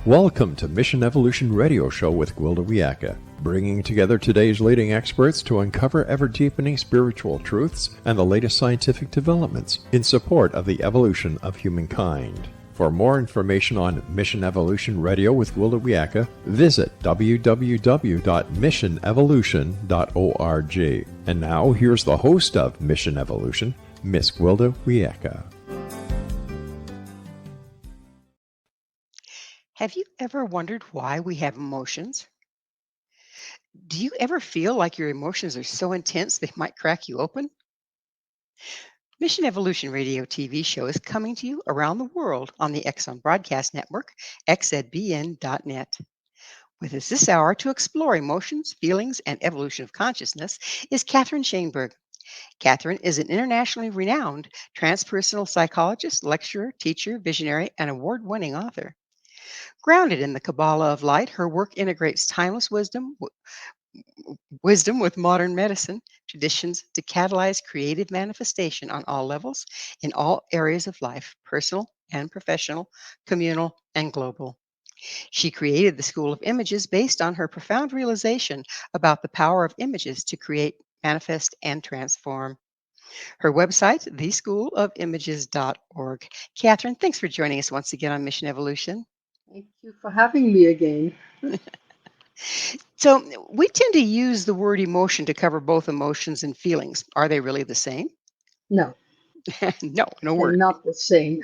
Welcome to Mission Evolution Radio Show with Gwilda Wiyaka, bringing together today's leading experts to uncover ever-deepening spiritual truths and the latest scientific developments in support of the evolution of humankind. For more information on Mission Evolution Radio with Gwilda Wiyaka, visit www.missionevolution.org. And now, here's the host of Mission Evolution, Miss Gwilda Wiyaka. Have you ever wondered why we have emotions? Do you ever feel like your emotions are so intense they might crack you open? Mission Evolution Radio TV show is coming to you around the world on the Exxon Broadcast Network, xzbn.net. With us this hour to explore emotions, feelings, and evolution of consciousness is Catherine Shainberg. Catherine is an internationally renowned transpersonal psychologist, lecturer, teacher, visionary, and award-winning author. Grounded in the Kabbalah of Light, her work integrates timeless wisdom with modern medicine traditions to catalyze creative manifestation on all levels, in all areas of life, personal and professional, communal and global. She created the School of Images based on her profound realization about the power of images to create, manifest, and transform. Her website, theschoolofimages.org. Catherine, thanks for joining us once again on Mission Evolution. Thank you for having me again. So we tend to use the word emotion to cover both emotions and feelings. Are they really the same? No, No they're word. not the same.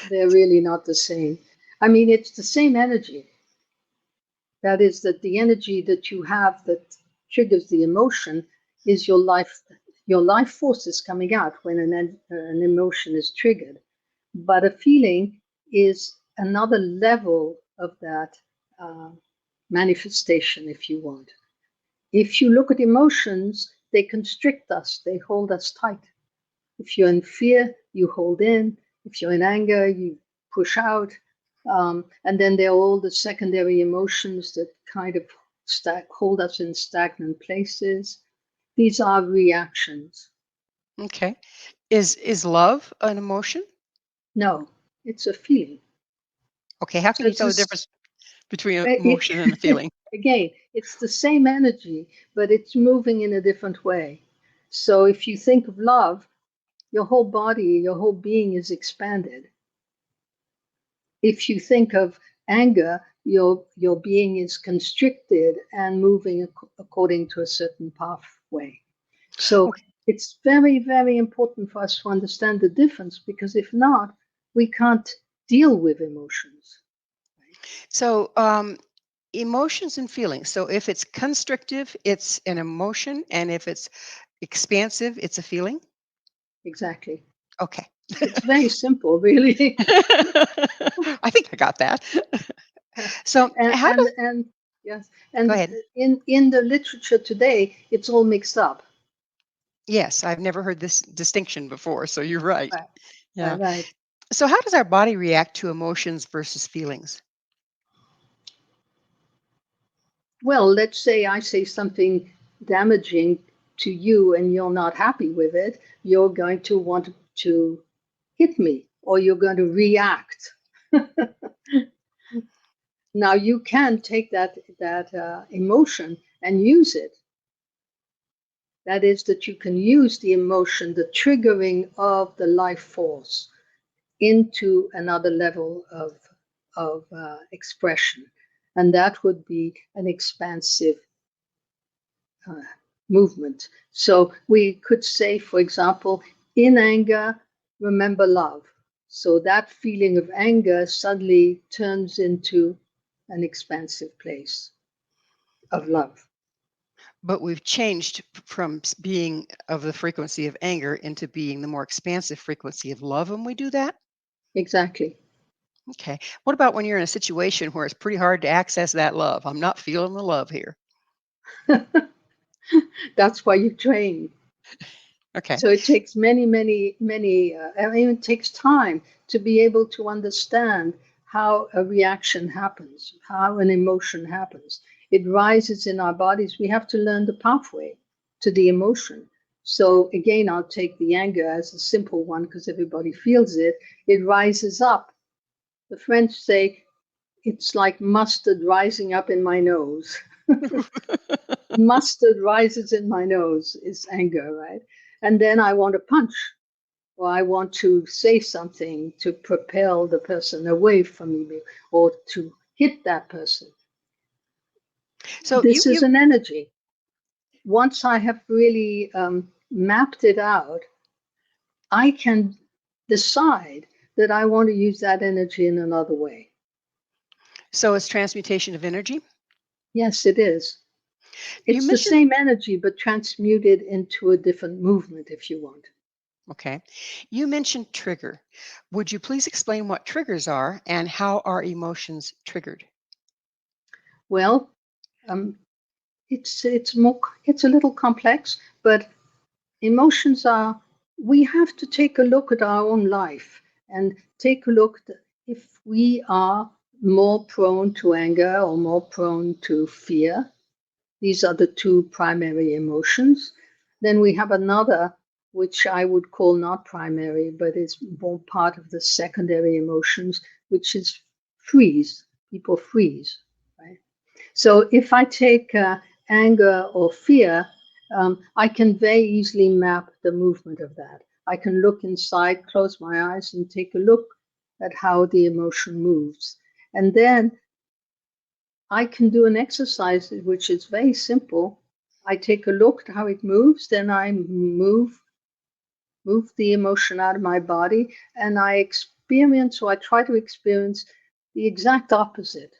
They're really not the same. I mean, it's the same energy. That is, that the energy that you have that triggers the emotion is your life force is coming out when an emotion is triggered. But a feeling is another level of that manifestation, if you want. If you look at emotions, they constrict us, they hold us tight. If you're in fear, you hold in. If you're in anger, you push out. And then there are all the secondary emotions that kind of hold us in stagnant places. These are reactions. Okay. Is love an emotion? No, it's a feeling. Okay, how can you tell the difference between an emotion and a feeling? Again, it's the same energy, but it's moving in a different way. So if you think of love, your whole body, your whole being is expanded. If you think of anger, your being is constricted and moving according to a certain pathway. So it's very, very important for us to understand the difference, because if not, we can't deal with emotions. So emotions and feelings. So if it's constrictive, it's an emotion, and if it's expansive, it's a feeling? Exactly. Okay. It's very simple, really. I think I got that. So yes, and go ahead. in the literature today, it's all mixed up. Yes, I've never heard this distinction before, so you're right. Right. Yeah. Right. So how does our body react to emotions versus feelings? Well, let's say I say something damaging to you and you're not happy with it, you're going to want to hit me, or you're going to react. Now you can take that emotion and use it. That is, that you can use the emotion, the triggering of the life force, into another level of expression, and that would be an expansive movement. So we could say, for example, in anger, remember love. So that feeling of anger suddenly turns into an expansive place of love. But we've changed from being of the frequency of anger into being the more expansive frequency of love when we do that? Exactly. Okay. What about when you're in a situation where it's pretty hard to access that love? I'm not feeling the love here. That's why you train. Okay. So it takes many, it takes time to be able to understand how a reaction happens, how an emotion happens. It rises in our bodies. We have to learn the pathway to the emotion. So again, I'll take the anger as a simple one because everybody feels it. It rises up. The French say, it's like mustard rising up in my nose. Mustard rises in my nose is anger, right? And then I want to punch, or I want to say something to propel the person away from me, or to hit that person. So This is an energy. Once I have really mapped it out, I can decide that I want to use that energy in another way. So it's transmutation of energy? Yes, it is. You It's the mentioned, same energy, but transmuted into a different movement, if you want. okay. You mentioned trigger. Would you please explain what triggers are and how are emotions triggered? Well, um, it's a little complex, but emotions are. We have to take a look at our own life and take a look at if we are more prone to anger or more prone to fear. These are the two primary emotions. Then we have another, which I would call not primary, but is more part of the secondary emotions, which is freeze. People freeze, right? So if I take anger or fear, I can very easily map the movement of that. I can look inside, close my eyes, and take a look at how the emotion moves. And then I can do an exercise which is very simple. I take a look at how it moves, then I move the emotion out of my body, and I experience, or I try to experience, the exact opposite.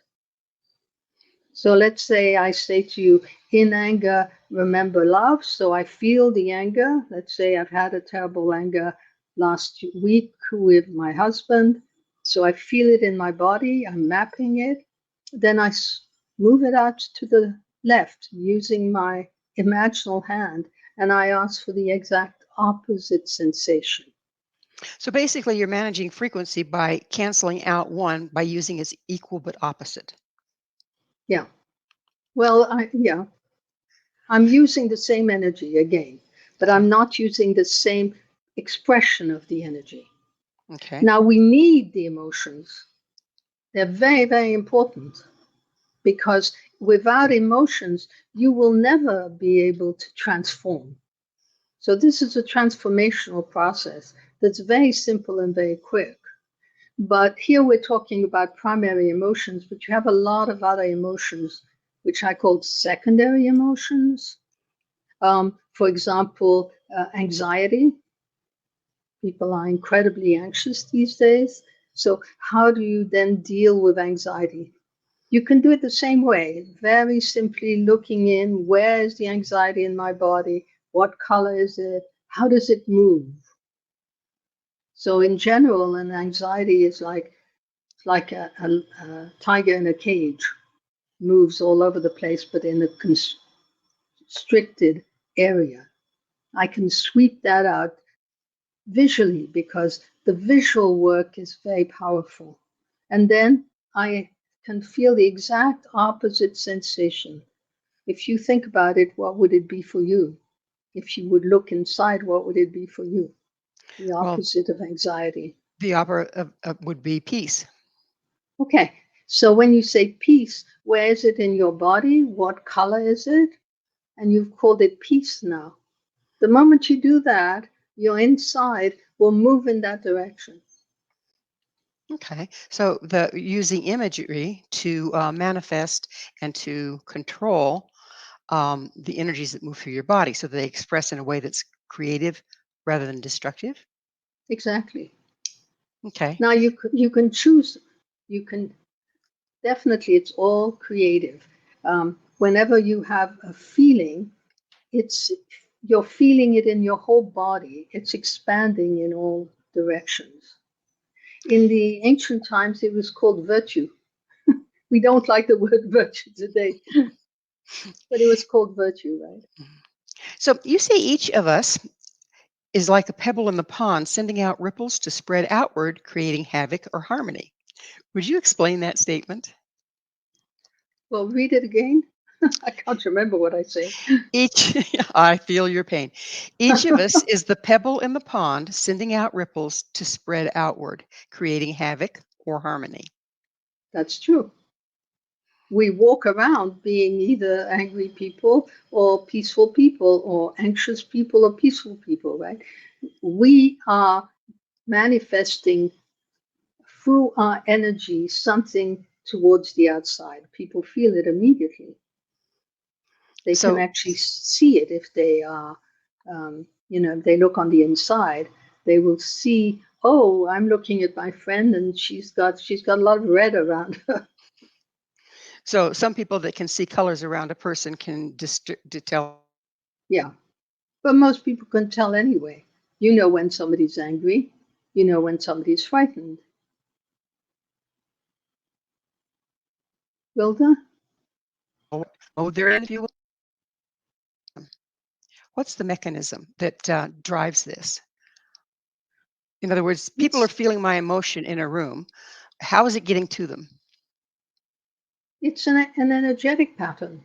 So let's say I say to you, in anger, remember love. So I feel the anger. Let's say I've had a terrible anger last week with my husband. So I feel it in my body. I'm mapping it. Then I move it out to the left using my imaginal hand, and I ask for the exact opposite sensation. So basically, you're managing frequency by canceling out one by using its equal but opposite. Yeah. Well, I'm using the same energy again, but I'm not using the same expression of the energy. Okay. Now, we need the emotions. They're very, very important because without emotions, you will never be able to transform. So, this is a transformational process that's very simple and very quick. But here we're talking about primary emotions, but you have a lot of other emotions, which I call secondary emotions. For example, anxiety. People are incredibly anxious these days. So, how do you then deal with anxiety? You can do it the same way, very simply looking in, where is the anxiety in my body? What color is it? How does it move? So, in general, an anxiety is like a tiger in a cage, moves all over the place, but in a constricted area. I can sweep that out visually because the visual work is very powerful. And then I can feel the exact opposite sensation. If you think about it, what would it be for you? If you would look inside, what would it be for you? The Well, opposite of anxiety. the opera would be peace. Okay, so when you say peace, where is it in your body? What color is it? And you've called it peace now. The moment you do that, your inside will move in that direction. Okay. So the using imagery to manifest and to control the energies that move through your body so that they express in a way that's creative rather than destructive. Exactly. Okay. Now you can choose. You can definitely. It's all creative. Whenever you have a feeling, it's you're feeling it in your whole body. It's expanding in all directions. In the ancient times, it was called virtue. We don't like the word virtue today, but it was called virtue, right? So you say each of us is like a pebble in the pond, sending out ripples to spread outward, creating havoc or harmony. Would you explain that statement? Well, read it again. I can't remember what I say. Each, I feel your pain. Each of us is the pebble in the pond, sending out ripples to spread outward, creating havoc or harmony. That's true. we walk around being either angry people or peaceful people or anxious people or peaceful people, right? We are manifesting through our energy something towards the outside. People feel it immediately. They can So, actually see it if they are, if they look on the inside, they will see, oh, I'm looking at my friend and she's got a lot of red around her. so some people that can see colors around a person can tell. Yeah. But most people can tell anyway. You know when somebody's angry, you know when somebody's frightened. Wilda? Oh, there, if you will. What's the mechanism that drives this? In other words, people are It's feeling my emotion in a room. How is it getting to them? it's an energetic pattern.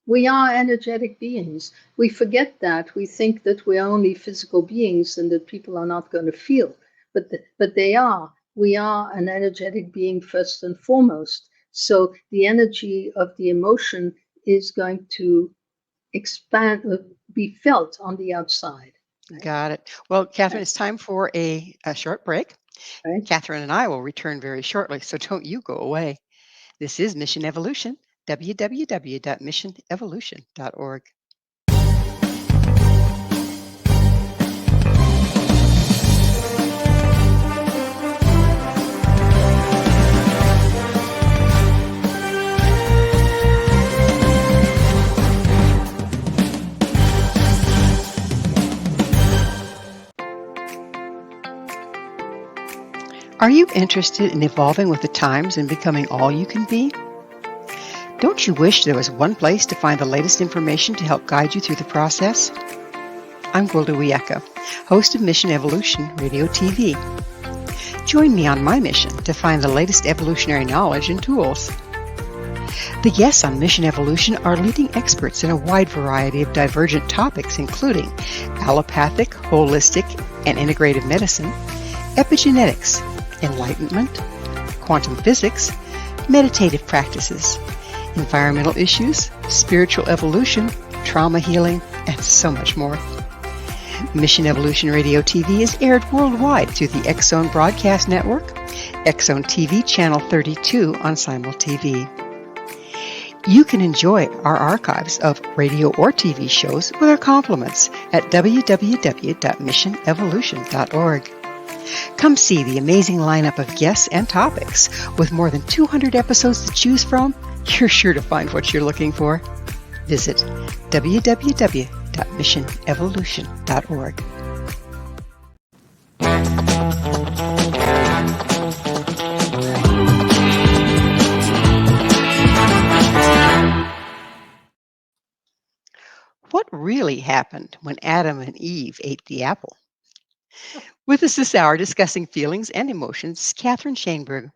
We are energetic beings. We forget that. We think that we're only physical beings and that people are not going to feel. But they are. We are an energetic being first and foremost. So the energy of the emotion is going to expand, be felt on the outside. Right? Got it. Well, Catherine, Right. it's time for a short break. Right. Catherine and I will return very shortly, so don't you go away. This is Mission Evolution, www.missionevolution.org. Are you interested in evolving with the times and becoming all you can be? Don't you wish there was one place to find the latest information to help guide you through the process? I'm Gwilda Wiyaka, host of Mission Evolution Radio TV. Join me on my mission to find the latest evolutionary knowledge and tools. The guests on Mission Evolution are leading experts in a wide variety of divergent topics, including allopathic, holistic, and integrative medicine, epigenetics, enlightenment, quantum physics, meditative practices, environmental issues, spiritual evolution, trauma healing, and so much more. Mission Evolution Radio TV is aired worldwide through the X-Zone Broadcast Network, X-Zone TV Channel 32 on Simul TV. You can enjoy our archives of radio or TV shows with our compliments at www.missionevolution.org. Come see the amazing lineup of guests and topics. With more than 200 episodes to choose from, you're sure to find what you're looking for. Visit www.missionevolution.org. What really happened when Adam and Eve ate the apple? With us this hour discussing feelings and emotions, Catherine Shainberg.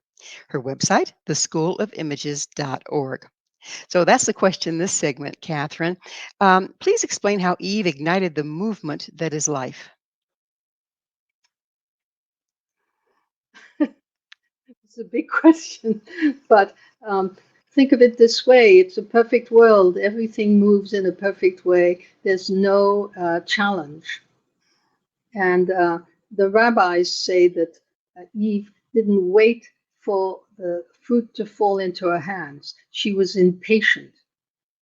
Her website, theschoolofimages.org. So that's the question this segment, Catherine. Please explain how Eve ignited the movement that is life. It's a big question, but think of it this way. It's a perfect world. Everything moves in a perfect way. There's no challenge. And the rabbis say that Eve didn't wait for the fruit to fall into her hands. She was impatient.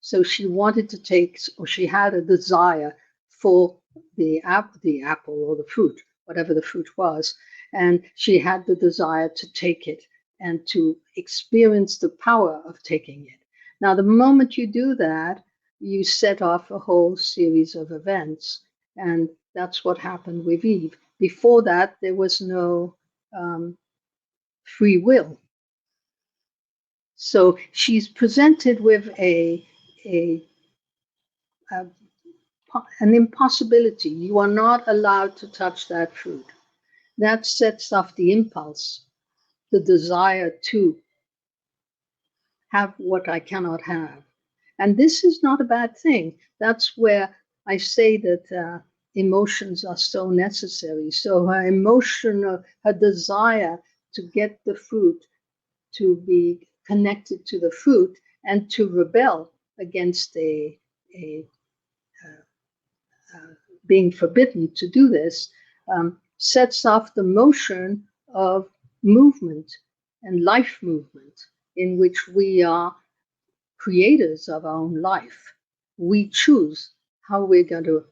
So she wanted to take, or she had a desire for the apple or the fruit, whatever the fruit was. And she had the desire to take it and to experience the power of taking it. Now, the moment you do that, you set off a whole series of events. And that's what happened with Eve. Before that, there was no free will. So she's presented with an impossibility. You are not allowed to touch that fruit. That sets off the impulse, the desire to have what I cannot have. And this is not a bad thing. That's where I say that emotions are so necessary. So her desire to get the fruit, to be connected to the fruit, and to rebel against a being forbidden to do this, sets off the motion of movement and life movement, in which we are creators of our own life. We choose how we're going to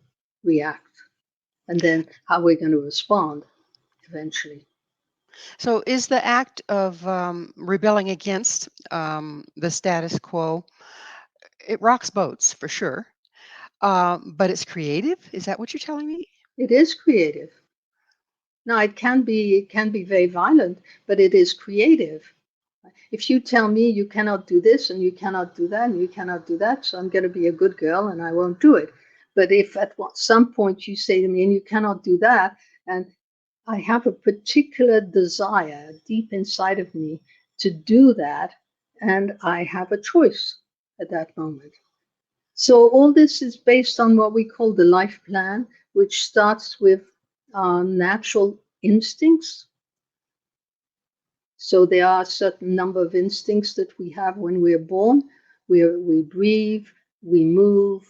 react, and then how we're going to respond eventually. So is the act of rebelling against the status quo, it rocks boats for sure, but it's creative? Is that what you're telling me? It is creative. Now, it can be very violent, but it is creative. If you tell me you cannot do this and you cannot do that and you cannot do that, so I'm going to be a good girl and I won't do it. But if at some point you say to me, and you cannot do that, and I have a particular desire deep inside of me to do that, and I have a choice at that moment. So all this is based on what we call the life plan, which starts with natural instincts. So there are a certain number of instincts that we have when we're born. We breathe, we move.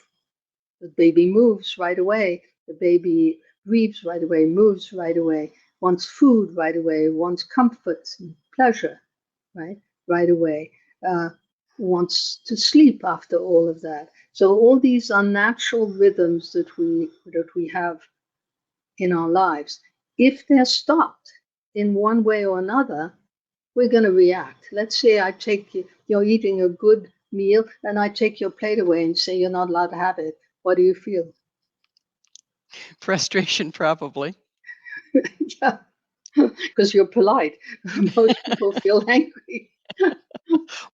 The baby moves right away. The baby breathes right away, moves right away, wants food right away, wants comfort and pleasure, right away. Wants to sleep after all of that. So all these are natural rhythms that we have in our lives. If they're stopped in one way or another, we're going to react. Let's say you're eating a good meal, and I take your plate away and say you're not allowed to have it. What do you feel? Frustration, probably. Yeah, because you're polite. Most people feel angry.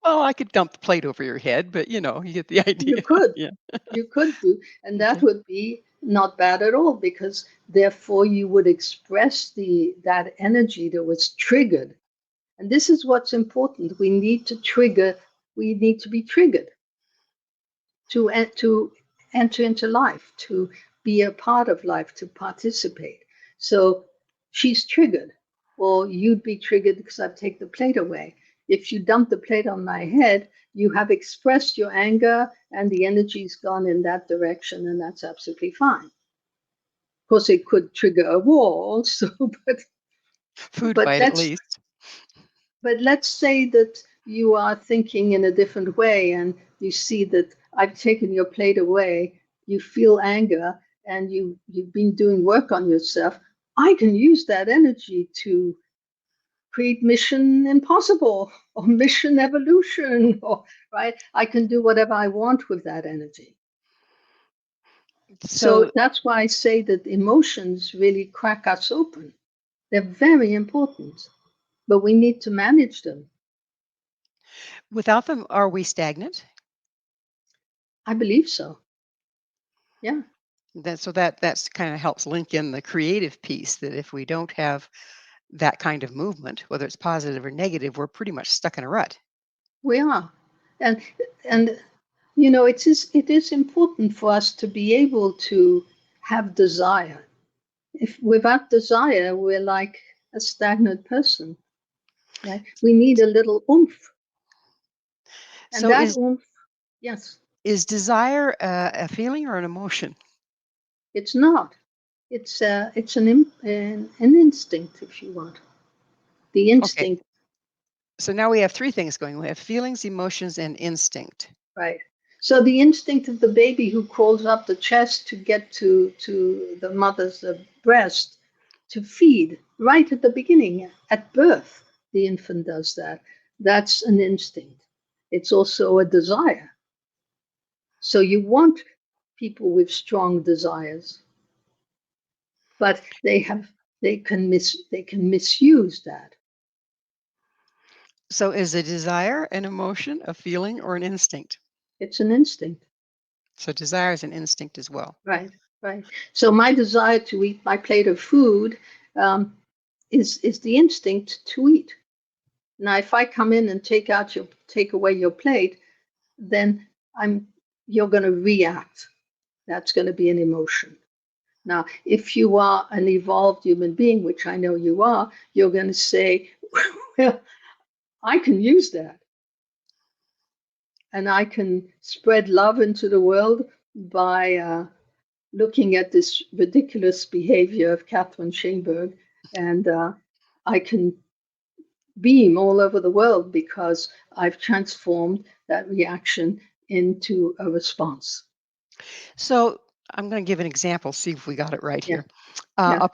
Well, I could dump the plate over your head, but you get the You idea. could. Yeah. You could do, and that Okay. would be not bad at all, because therefore you would express that energy that was triggered. And this is what's important. We need to be triggered to enter into life, to be a part of life, to participate. So she's triggered, or you'd be triggered because I take the plate away. If you dump the plate on my head, you have expressed your anger and the energy's gone in that direction, and that's absolutely fine. Of course, it could trigger a war also, Food but fight, at let's least. But let's say that you are thinking in a different way, and you see that I've taken your plate away, you feel anger, and you've been doing work on yourself. I can use that energy to create mission impossible or mission evolution, or right? I can do whatever I want with that energy. So So that's why I say that emotions really crack us open. They're very important, but we need to manage them. without them, are we stagnant? I believe so. Yeah. That's kind of helps link in the creative piece, that if we don't have that kind of movement, whether it's positive or negative, we're pretty much stuck in a rut. We are. And and it is important for us to be able to have desire. If without desire, we're like a stagnant person, right? We need a little oomph. And So that is oomph, yes, is desire a feeling or an emotion? it's not. It's an instinct, if you want. The Okay. instinct, So now we have three things going. We have feelings, emotions, and instinct. right? So the instinct of the baby who crawls up the chest to get to the mother's breast to feed right at the beginning, at birth, the infant does that. That's an instinct. It's also a desire. So you want people with strong desires, but they can misuse that. So is a desire an emotion, a feeling, or an instinct? It's an instinct. So desire is an instinct as well. Right, right. So my desire to eat my plate of food um, is the instinct to eat. Now, if I come in and take away your plate, then you're going to react. That's going to be an emotion. Now, if you are an evolved human being, which I know you are, you're going to say, well, I can use that. and I can spread love into the world by looking at this ridiculous behavior of Catherine Shainberg, and I can beam all over the world because I've transformed that reaction into a response. So I'm going to give an example, see if we got it right Yeah, here. yeah.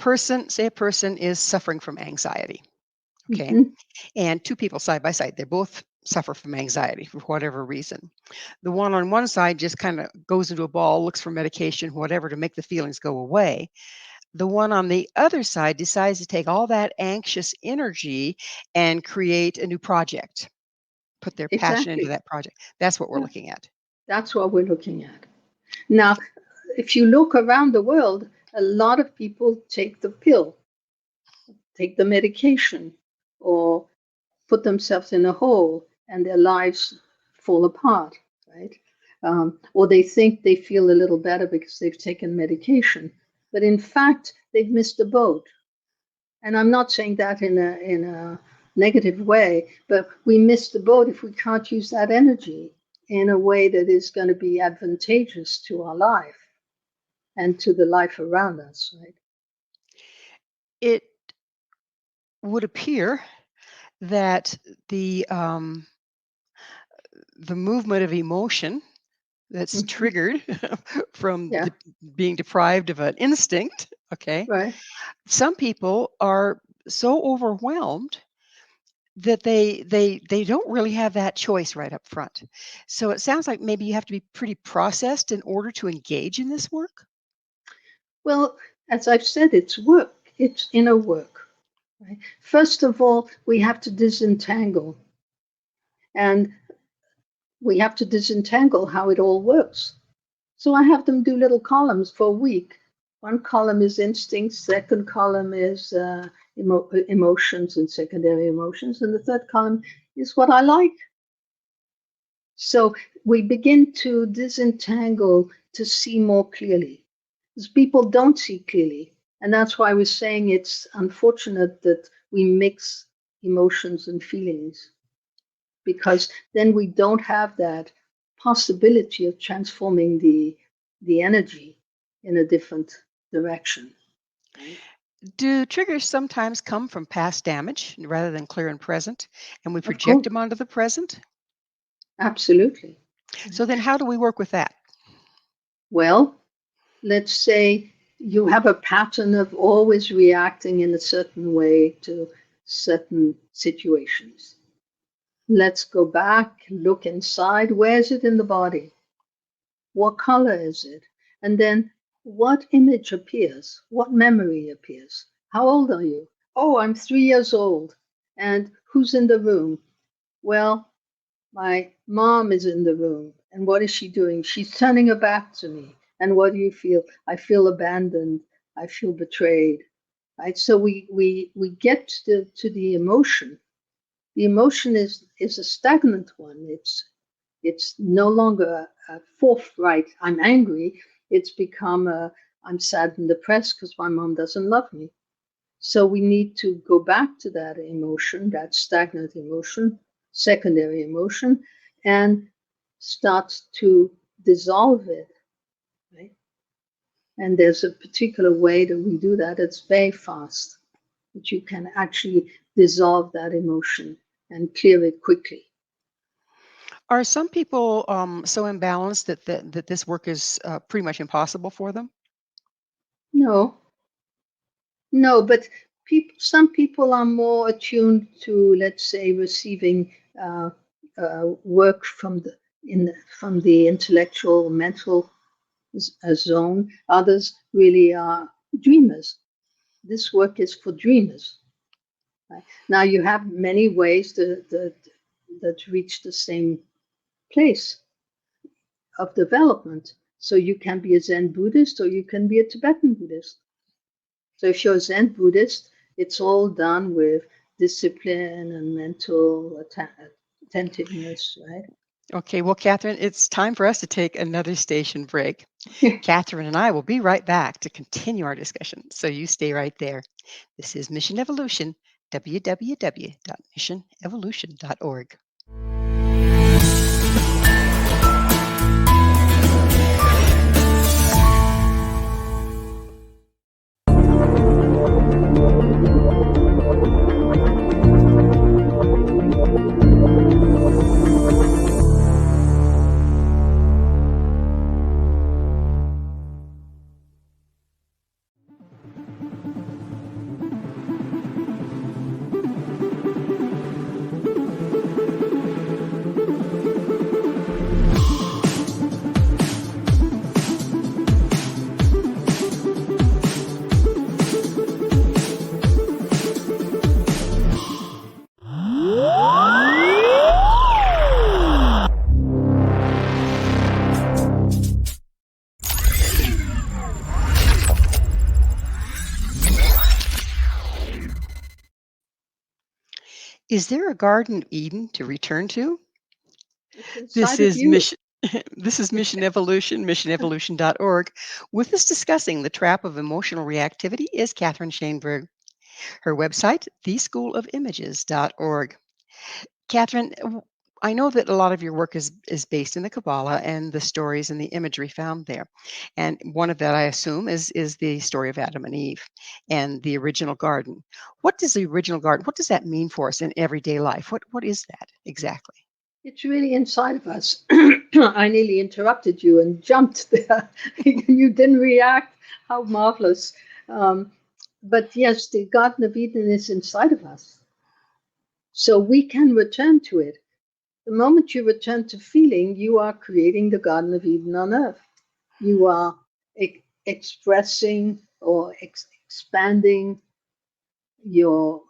Say a person is suffering from anxiety, okay? Hmm. And two people side by side, they both suffer from anxiety for whatever reason. The one on one side just kind of goes into a ball, looks for medication, whatever, to make the feelings go away. The one on the other side decides to take all that anxious energy and create a new project, put their passion into Exactly. that project. That's what we're Yeah, looking at. that's what we're looking at. Now, if you look around the world, a lot of people take the pill, take the medication, or put themselves in a hole and their lives fall apart, right? Or they think they feel a little better because they've taken medication, but in fact, they've missed the boat. And I'm not saying that in a negative way, but we miss the boat if we can't use that energy in a way that is going to be advantageous to our life and to the life around us, right? It would appear that the movement of emotion that's Mhm. triggered from Yeah, being deprived of an instinct, okay, right. some people are so overwhelmed that they don't really have that choice right up front. So it sounds like maybe you have to be pretty processed in order to engage in this work. Well, as I've said, it's work, it's inner work. Right? First of all, we have to disentangle, and we have to disentangle how it all works. So I have them do little columns for a week. One column is instincts, second column is emotions and secondary emotions, and the third column is what I like. So we begin to disentangle to see more clearly. Because people don't see clearly. And that's why we're saying it's unfortunate that we mix emotions and feelings, because then we don't have that possibility of transforming the energy in a different direction. Right? Do triggers sometimes come from past damage rather than clear and present, and we Of project course, them onto the present? absolutely. So then how do we work with that? Well, let's say you have a pattern of always reacting in a certain way to certain situations. Let's go back, look inside. Where is it in the body? What color is it? And then what image appears? What memory appears? How old are you? Oh, I'm 3 years old. And who's in the room? Well, my mom is in the room. And what is she doing? She's turning her back to me. And what do you feel? I feel abandoned. I feel betrayed. Right? So we get to the emotion. The emotion is a stagnant one. It's no longer a forthright, I'm angry. It's become a, I'm sad and depressed because my mom doesn't love me. So we need to go back to that emotion, that stagnant emotion, secondary emotion, and start to dissolve it. Right? And there's a particular way that we do that. It's very fast, that you can actually dissolve that emotion and clear it quickly. Are some people so imbalanced that this work is pretty much impossible for them? No, no, but some people are more attuned to, let's say, receiving uh, work from from the intellectual, mental zone. Others really are dreamers. This work is for dreamers. Right? Now you have many ways that reach the same place of development. So you can be a Zen Buddhist or you can be a Tibetan Buddhist. So if you're a Zen Buddhist, it's all done with discipline and mental attentiveness, right? Okay, well, Catherine, it's time for us to take another station break. Catherine and I will be right back to continue our discussion. So you stay right there. This is Mission Evolution, www.missionevolution.org. Is there a Garden of Eden to return to? It's This inside of is you. Mission this is Mission Evolution, missionevolution.org. With us discussing the trap of emotional reactivity is Catherine Shainberg. Her website, theschoolofimages.org. Catherine, I know that a lot of your work is based in the Kabbalah and the stories and the imagery found there. And one of that, I assume, is the story of Adam and Eve and the original garden. What does the original garden, what does that mean for us in everyday life? What is that exactly? It's really inside of us. I nearly interrupted you and jumped there. You didn't react. How marvelous. Um, but yes, the Garden of Eden is inside of us. So we can return to it. The moment you return to feeling, you are creating the Garden of Eden on earth. You are expressing or expanding your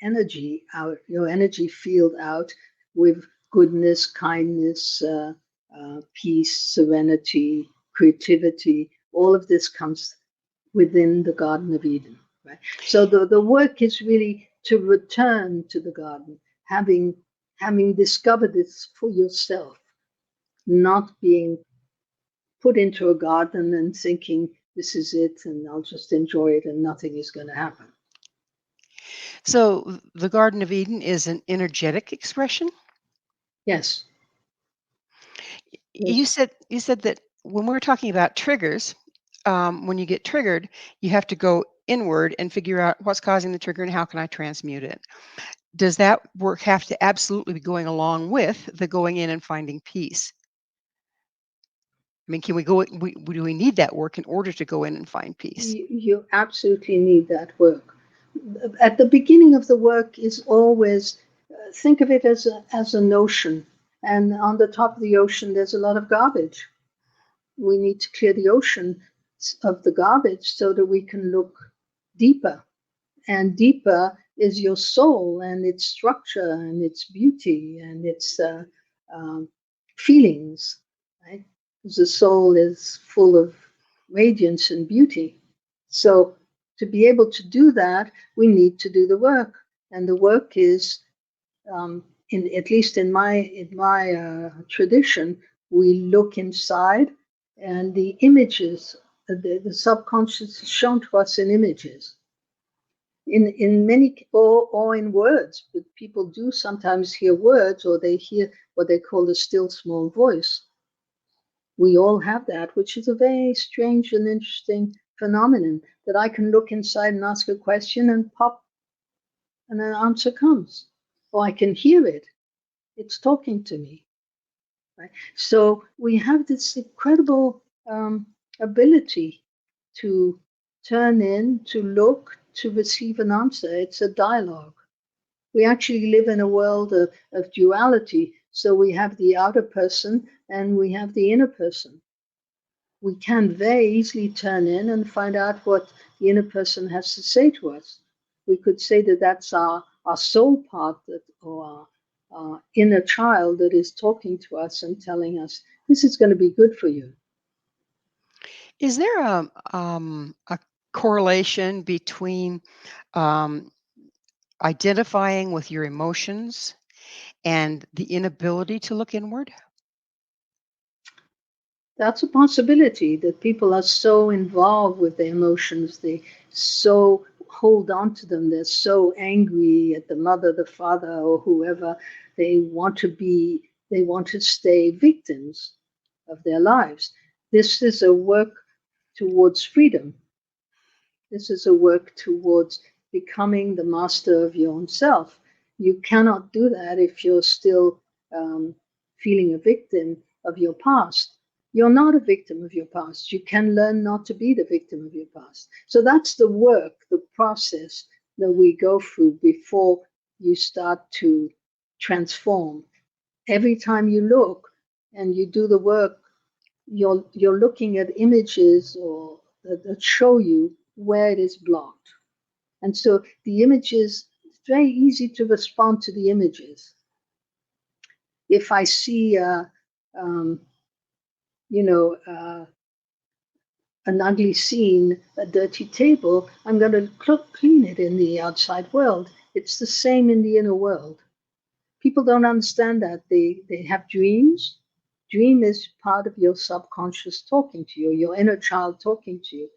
energy out, your energy field out with goodness, kindness, peace, serenity, creativity. All of this comes within the Garden of Eden. Right. So the work is really to return to the garden, having discovered this for yourself, not being put into a garden and thinking this is it and I'll just enjoy it and nothing is going to happen. So the Garden of Eden is an energetic expression. Yes. You Yes. said that when we're talking about triggers, when you get triggered, you have to go inward and figure out what's causing the trigger and how can I transmute it. Does that work have to absolutely be going along with the going in and finding peace? I mean, can we go? Do we need that work in order to go in and find peace? You absolutely need that work. At the beginning of the work is always think of it as an ocean, and on the top of the ocean there's a lot of garbage. We need to clear the ocean of the garbage so that we can look deeper, and deeper is your soul and its structure and its beauty and its um, feelings, right? Because the soul is full of radiance and beauty. So to be able to do that, we need to do the work, and the work is, in at least in my tradition, we look inside, and the images, the subconscious is shown to us in images in many or in words, but people do sometimes hear words or they hear what they call the still small voice. We all have that, which is a very strange and interesting phenomenon, that I can look inside and ask a question and pop and an answer comes, or I can hear it, it's talking to me, right? So we have this incredible ability to turn in, to look, to receive an answer. It's a dialogue. We actually live in a world of duality. So we have the outer person and we have the inner person. We can very easily turn in and find out what the inner person has to say to us. We could say that that's our soul part, that, or our inner child that is talking to us and telling us, this is going to be good for you. Is there a correlation between um, identifying with your emotions and the inability to look inward? That's a possibility, that people are so involved with their emotions, they so hold on to them, they're so angry at the mother, the father, or whoever. They want to stay victims of their lives. This is a work towards freedom. This is a work towards becoming the master of your own self. You cannot do that if you're still feeling a victim of your past. You're not a victim of your past. You can learn not to be the victim of your past. So that's the work, the process that we go through before you start to transform. Every time you look and you do the work, you're looking at images or that show you where it is blocked. And so the images, it's very easy to respond to the images. If I see um, you know an ugly scene, a dirty table, I'm going to clean it in the outside world. It's the same in the inner world. People don't understand that. They have dreams. Dream is part of your subconscious talking to you, your inner child talking to you.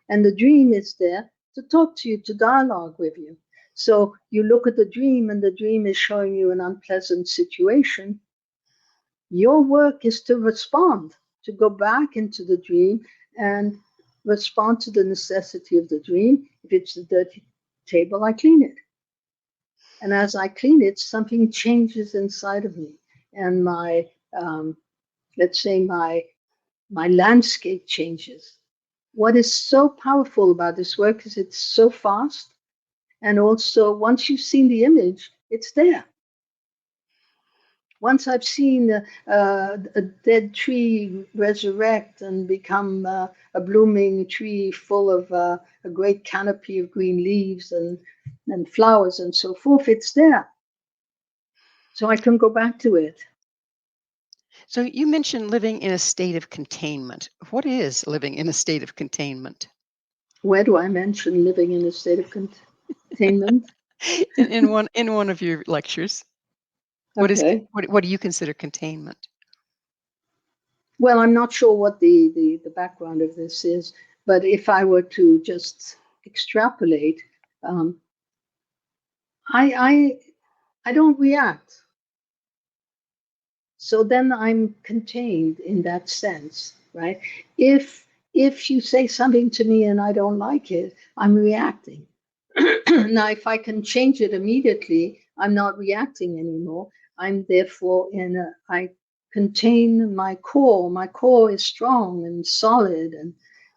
And the dream is there to talk to you, to dialogue with you. So you look at the dream, and the dream is showing you an unpleasant situation. Your work is to respond, to go back into the dream and respond to the necessity of the dream. If it's a dirty table, I clean it. And as I clean it, something changes inside of me. And my, let's say, my landscape changes. What is so powerful about this work is it's so fast. And also, once you've seen the image, it's there. Once I've seen a dead tree resurrect and become a blooming tree full of a great canopy of green leaves and flowers and so forth, it's there. So I can go back to it. So you mentioned living in a state of containment. What is living in a state of containment? Where do I mention living in a state of containment? in one of your lectures. Okay. What do you consider containment? Well, I'm not sure what the background of this is, but if I were to just extrapolate, I don't react. So then I'm contained in that sense, right? If you say something to me and I don't like it, I'm reacting. Now, if I can change it immediately, I'm not reacting anymore. I'm therefore I contain my core. My core is strong and solid,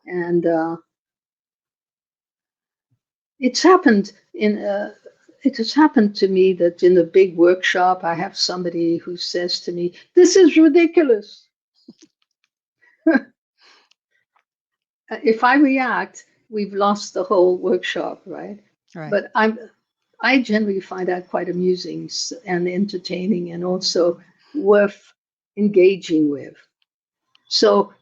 and it's happened it has happened to me that in a big workshop, I have somebody who says to me, "This is ridiculous." If I react, we've lost the whole workshop, right? Right. But I generally find that quite amusing and entertaining, and also worth engaging with. So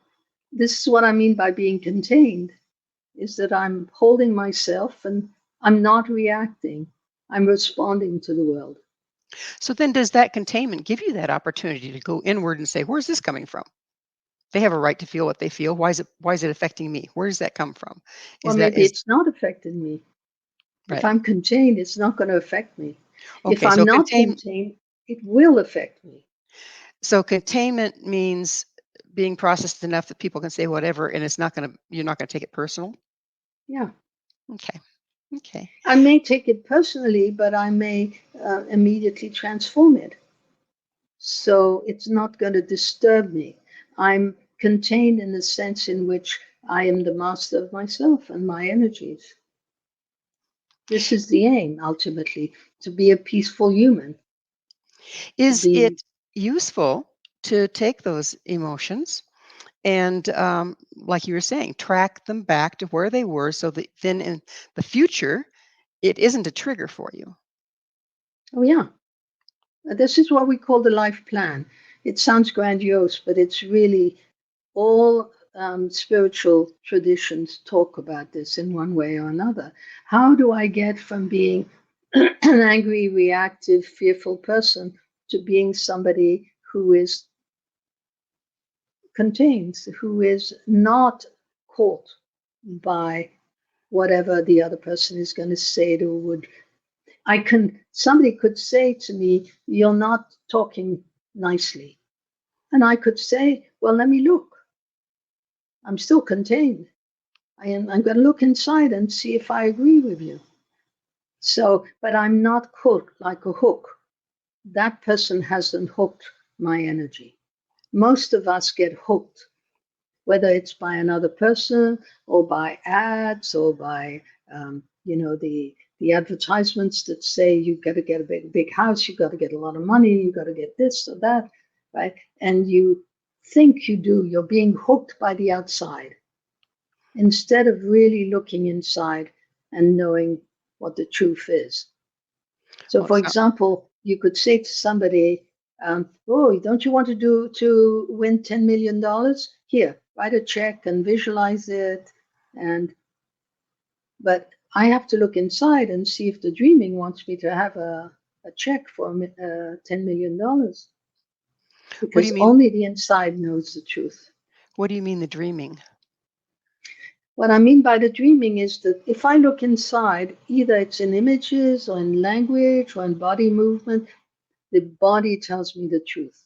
this is what I mean by being contained, is that I'm holding myself and I'm not reacting. I'm responding to the world. So then does that containment give you that opportunity to go inward and say, where's this coming from? They have a right to feel what they feel. Why is it affecting me? Where does that come from? Or Is that maybe is it's not affecting me. If right. I'm contained, it's not going to affect me. If Okay, I'm not contained, it will affect me. so containment means being processed enough that people can say whatever and you're not gonna take it personal. Yeah. Okay. Okay. I may take it personally, but I may immediately transform it. So it's not going to disturb me. I'm contained in the sense in which I am the master of myself and my energies. This is the aim, ultimately, to be a peaceful human, to Is be, it useful to take those emotions and, like you were saying, track them back to where they were so that then in the future, it isn't a trigger for you? oh, yeah, this is what we call the life plan. It sounds grandiose, but it's really all spiritual traditions talk about this in one way or another. How do I get from being an angry, reactive, fearful person to being somebody who is contained, who is not caught by whatever the other person is going to say or would. Somebody could say to me, "You're not talking nicely." And I could say, "Well, let me look. I'm still contained. I'm going to look inside and see if I agree with you." So, but I'm not hooked like a hook. That person hasn't hooked my energy. Most of us get hooked, whether it's by another person or by ads or by, the advertisements that say you've got to get a big house, you've got to get a lot of money, you've got to get this or that, right? And you think you do, you're being hooked by the outside, instead of really looking inside and knowing what the truth is. So, Well, for so example, you could say to somebody, "Oh, don't you want to win $10 million? Here, write a check and visualize it, but I have to look inside and see if the dreaming wants me to have a check for $10 million, What do you because mean? only the inside knows the truth. What do you mean the dreaming? What I mean by the dreaming is that if I look inside, either it's in images or in language or in body movement, the body tells me the truth.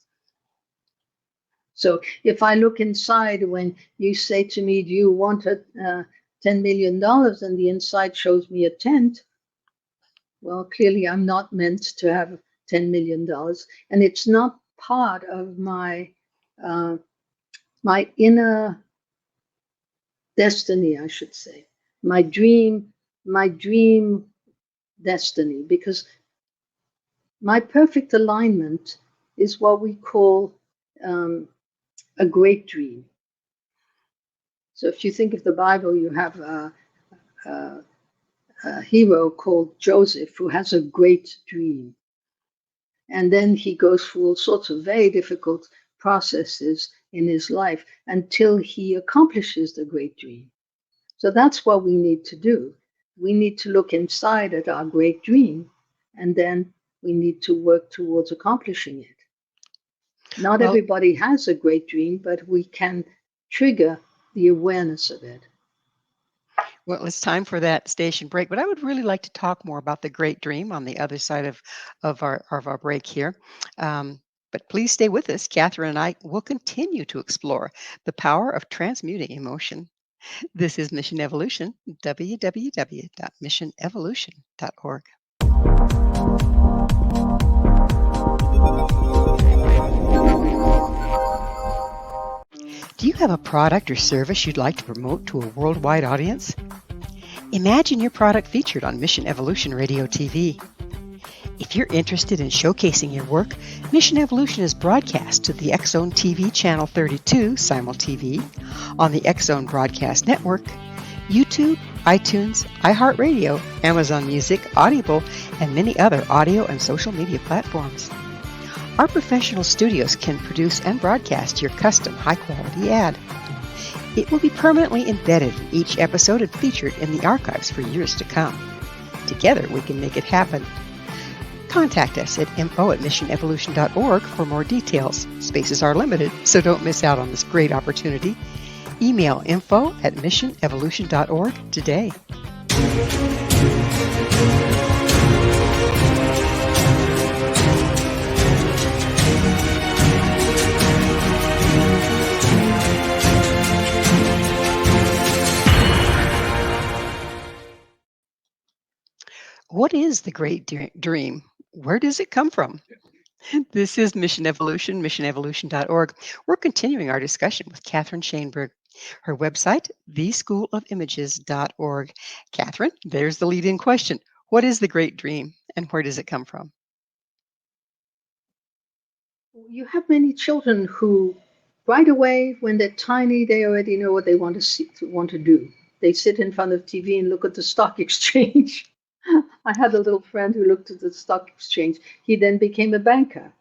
So if I look inside, when you say to me, do you want $10 million, and the inside shows me a tent, well, clearly I'm not meant to have $10 million. And it's not part of my inner destiny, I should say, my dream destiny, because my perfect alignment is what we call a great dream. So if you think of the Bible, you have a hero called Joseph who has a great dream. And then he goes through all sorts of very difficult processes in his life until he accomplishes the great dream. So that's what we need to do. We need to look inside at our great dream, and then we need to work towards accomplishing it. Not Well, everybody has a great dream, but we can trigger the awareness of it. well, it's time for that station break, but I would really like to talk more about the great dream on the other side of our break here. But please stay with us. Catherine and I will continue to explore the power of transmuting emotion. This is Mission Evolution, www.missionevolution.org. Do you have a product or service you'd like to promote to a worldwide audience? Imagine your product featured on Mission Evolution Radio TV. If you're interested in showcasing your work, Mission Evolution is broadcast to the X Zone TV Channel 32 Simul TV, on the X Zone Broadcast Network, YouTube, iTunes, iHeartRadio, Amazon Music, Audible, and many other audio and social media platforms. Our professional studios can produce and broadcast your custom high-quality ad. It will be permanently embedded in each episode and featured in the archives for years to come. Together, we can make it happen. Contact us at info@missionevolution.org for more details. Spaces are limited, so don't miss out on this great opportunity. Email info@missionevolution.org today. What is the great dream? Where does it come from? This is Mission Evolution, missionevolution.org. We're continuing our discussion with Catherine Shainberg. Her website, theschoolofImages.org. Catherine, there's the lead-in question. What is the great dream and where does it come from? You have many children who, right away, when they're tiny, they already know what they want to do. They sit in front of TV and look at the stock exchange. I had a little friend who looked at the stock exchange. He then became a banker.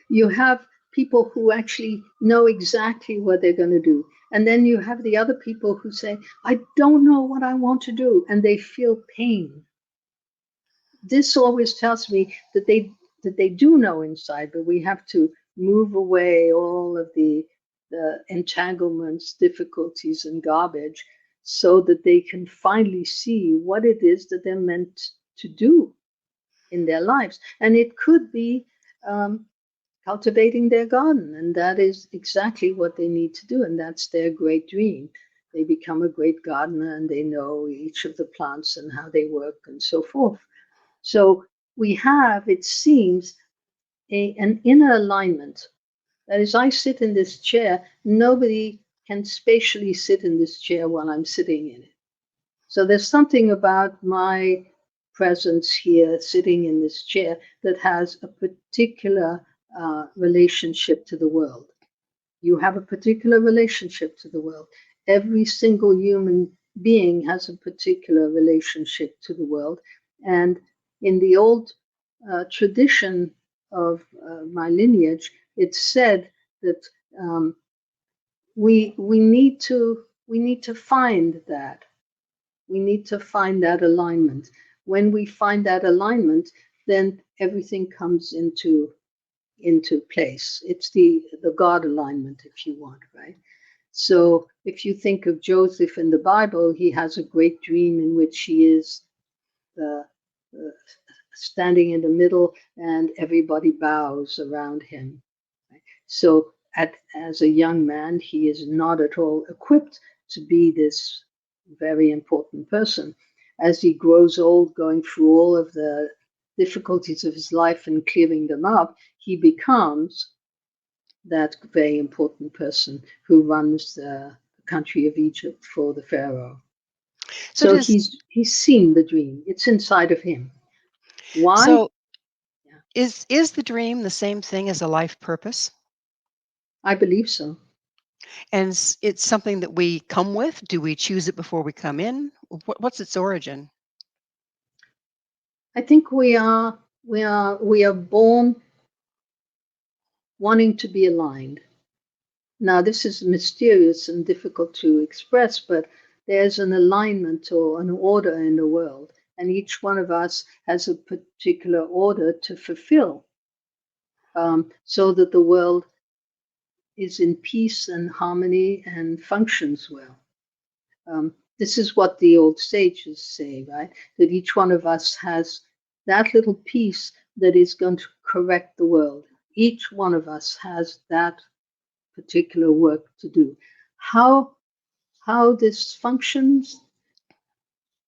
You have people who actually know exactly what they're going to do. And then you have the other people who say, I don't know what I want to do, and they feel pain. This always tells me that they do know inside, but we have to move away all of the entanglements, difficulties, and garbage, so that they can finally see what it is that they're meant to do in their lives. And it could be cultivating their garden, and that is exactly what they need to do, and that's their great dream. They become a great gardener, and they know each of the plants and how they work and so forth. So we have, it seems, an inner alignment. That is, I sit in this chair, nobody can spatially sit in this chair while I'm sitting in it. So there's something about my presence here, sitting in this chair, that has a particular relationship to the world. You have a particular relationship to the world. Every single human being has a particular relationship to the world. And in the old tradition of my lineage, it's said that we need to find that. We need to find that alignment. When we find that alignment, then everything comes into place. It's the God alignment, if you want, right? So if you think of Joseph in the Bible, he has a great dream in which he is the, the standing in the middle and everybody bows around him. Right? So as a young man, he is not at all equipped to be this very important person. As he grows old, going through all of the difficulties of his life and clearing them up, he becomes that very important person who runs the country of Egypt for the Pharaoh. So he's seen the dream. It's inside of him. Why? So is the dream the same thing as a life purpose? I believe so. And it's something that we come with? Do we choose it before we come in? What's its origin? I think we are born wanting to be aligned. Now, this is mysterious and difficult to express, but there's an alignment or an order in the world, and each one of us has a particular order to fulfill, so that the world is in peace and harmony and functions well. This is what the old sages say, right? That each one of us has that little piece that is going to correct the world. Each one of us has that particular work to do. How this functions?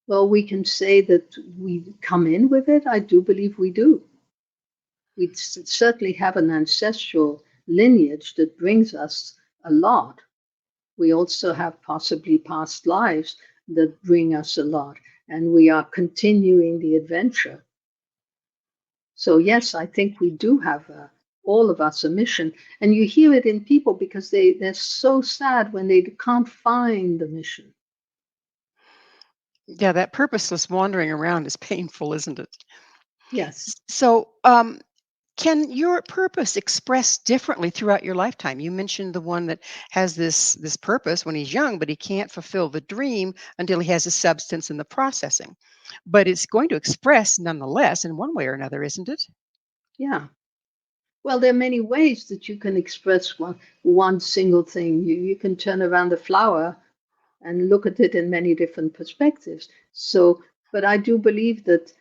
Well, we can say that we come in with it. I do believe we do. We certainly have an ancestral lineage that brings us a lot. We also have possibly past lives that bring us a lot, and we are continuing the adventure. So yes, I think we do have all of us a mission, and you hear it in people because they're so sad when they can't find the mission. Yeah, that purposeless wandering around is painful, isn't it? Yes. So, can your purpose express differently throughout your lifetime? You mentioned the one that has this purpose when he's young, but he can't fulfill the dream until he has a substance in the processing. But it's going to express nonetheless in one way or another, isn't it? Yeah. Well, there are many ways that you can express one single thing. You can turn around a flower and look at it in many different perspectives. So, but I do believe that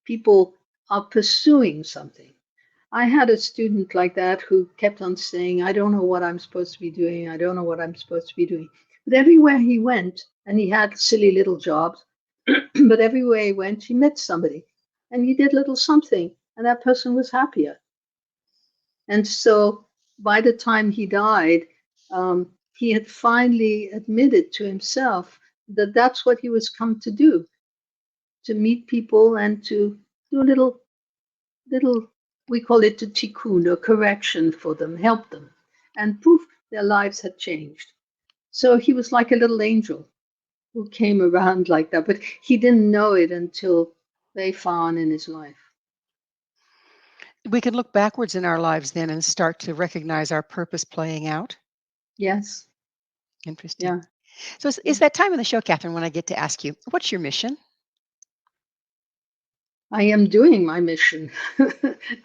people are pursuing something. I had a student like that who kept on saying, I don't know what I'm supposed to be doing. I don't know what I'm supposed to be doing. But everywhere he went, and he had silly little jobs, but everywhere he went, he met somebody and he did little something, and that person was happier. And so by the time he died, he had finally admitted to himself that that's what he was come to do, to meet people and to do a little, we call it a tikkun, or correction for them, help them. And poof, their lives had changed. So he was like a little angel who came around like that, but he didn't know it until very far on in his life. We can look backwards in our lives then and start to recognize our purpose playing out. Yes. Interesting. Yeah. So it's that time of the show, Catherine, when I get to ask you, what's your mission? I am doing my mission.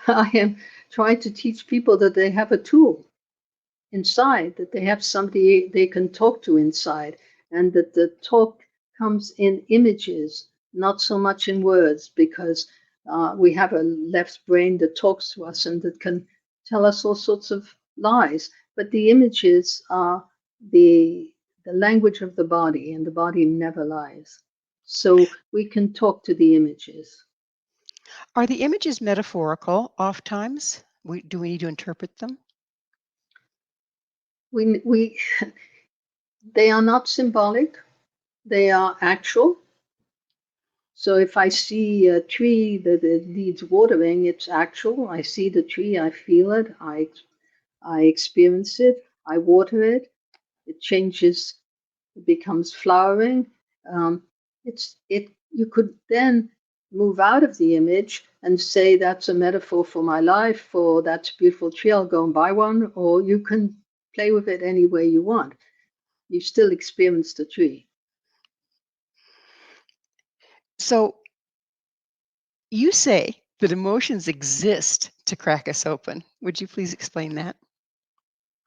I am trying to teach people that they have a tool inside, that they have somebody they can talk to inside, and that the talk comes in images, not so much in words, because we have a left brain that talks to us and that can tell us all sorts of lies. But the images are the language of the body, and the body never lies. So we can talk to the images. Are the images metaphorical oftentimes? Do we need to interpret them? We they are not symbolic, they are actual. So if I see a tree that it needs watering, it's actual. I see the tree, I feel it, I experience it, I water it, it changes, it becomes flowering. It you could then move out of the image and say that's a metaphor for my life, or that's a beautiful tree, I'll go and buy one. Or you can Play with it any way you want. You still experience the tree. So you say that emotions exist to crack us open. Would you please explain that?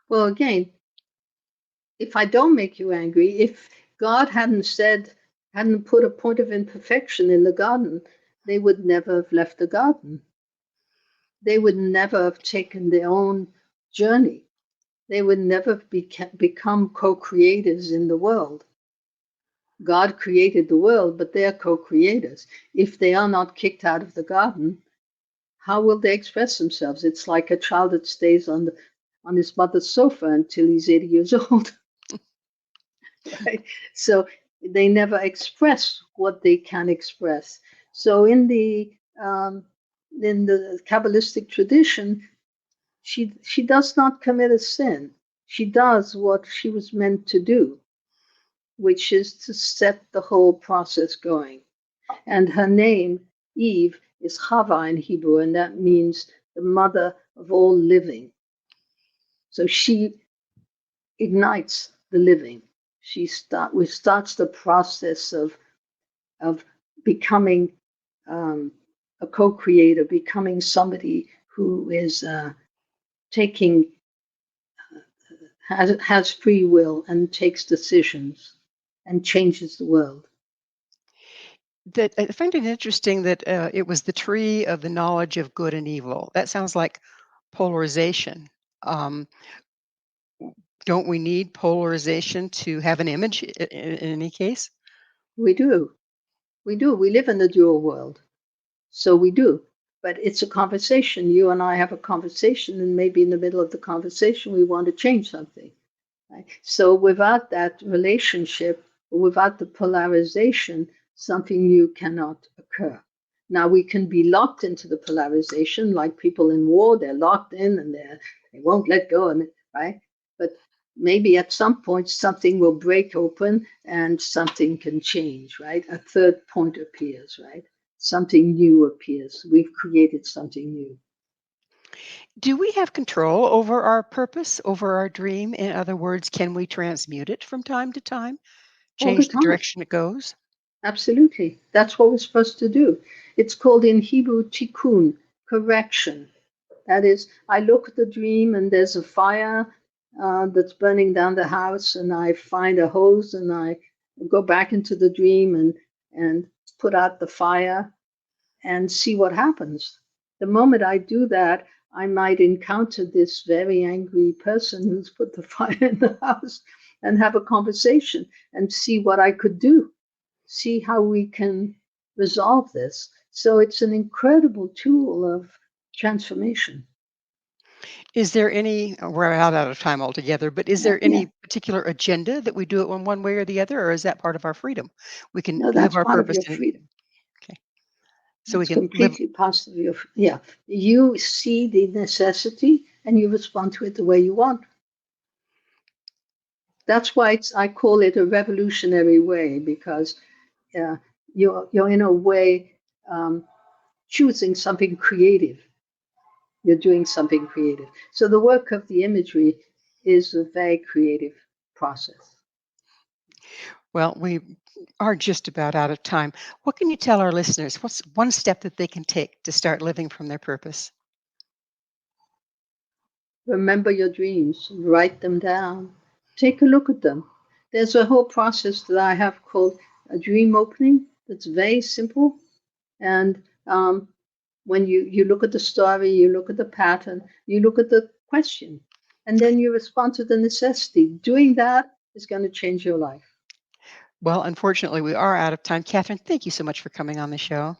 Well, again, if I don't make you angry, if God hadn't put a point of imperfection in the garden, they would never have left the garden. They would never have taken their own journey. They would never become co-creators in the world. God created the world, but they're co-creators. If they are not kicked out of the garden, how will they express themselves? It's like a child that stays on his mother's sofa until he's 80 years old. Right? So they never express what they can express. So in the Kabbalistic tradition, she does not commit a sin. She does what she was meant to do, which is to set the whole process going. And her name, Eve, is Chava in Hebrew, and that means the mother of all living. So she ignites the living. Starts the process of becoming a co-creator, becoming somebody who is taking has free will and takes decisions and changes the world. That I find it interesting that it was the tree of the knowledge of good and evil. That sounds like polarization. Um, don't we need polarization to have an image in any case? We do. We do. We live in the dual world. So we do. But it's a conversation. You and I have a conversation, and maybe in the middle of the conversation, we want to change something. Right? So without that relationship, without the polarization, something new cannot occur. Now we can be locked into the polarization, like people in war, they're locked in and they won't let go of it, right? But maybe at some point something will break open and something can change, right? A third point appears, right? Something new appears. We've created something new. Do we have control over our purpose, over our dream? In other words, can we transmute it from time to time, All the change the time. direction it goes? Absolutely. That's what we're supposed to do. It's called in Hebrew tikkun, correction. That is, I look at the dream and there's a fire that's burning down the house, and I find a hose and I go back into the dream and put out the fire and see what happens. The moment I do that, I might encounter this very angry person who's put the fire in the house and have a conversation and see what I could do, see how we can resolve this. So it's an incredible tool of transformation. Is there any, we're out of time altogether, but is Yeah, there yeah. any particular agenda that we do it one way or the other, or is that part of our freedom? We can No, live that's our part of purpose your in, freedom. okay. So we That's can live. completely part of your, yeah. You see the necessity and you respond to it the way you want. That's why I call it a revolutionary way, because uh, you're in a way choosing something creative. You're doing something creative. So the work of the imagery is a very creative process. Well, we are just about out of time. What can you tell our listeners? What's one step that they can take to start living from their purpose? Remember your dreams, write them down, take a look at them. There's a whole process that I have called a dream opening that's very simple. And when you look at the story, you look at the pattern, you look at the question, and then you respond to the necessity. Doing that is going to change your life. Well, unfortunately, we are out of time. Catherine, thank you so much for coming on the show.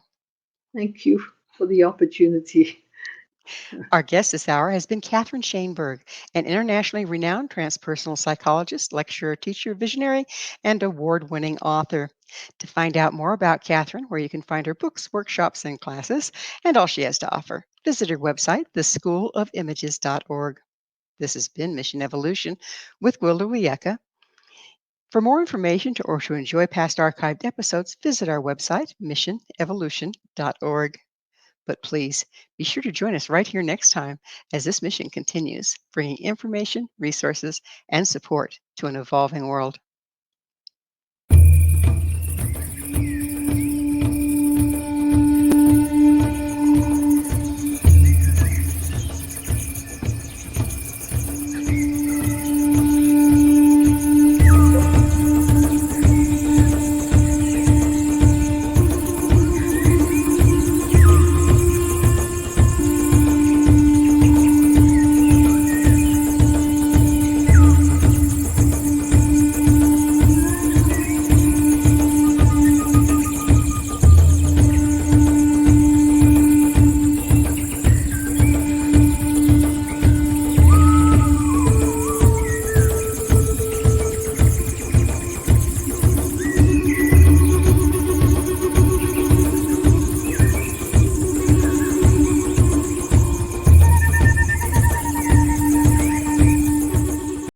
Thank you for the opportunity. Our guest this hour has been Catherine Shainberg, an internationally renowned transpersonal psychologist, lecturer, teacher, visionary, and award winning author. To find out more about Catherine, where you can find her books, workshops, and classes, and all she has to offer, visit her website, theschoolofimages.org. This has been Mission Evolution with Gwilda Wiyaka. For more information or to enjoy past archived episodes, visit our website, missionevolution.org. But please be sure to join us right here next time as this mission continues, bringing information, resources, and support to an evolving world.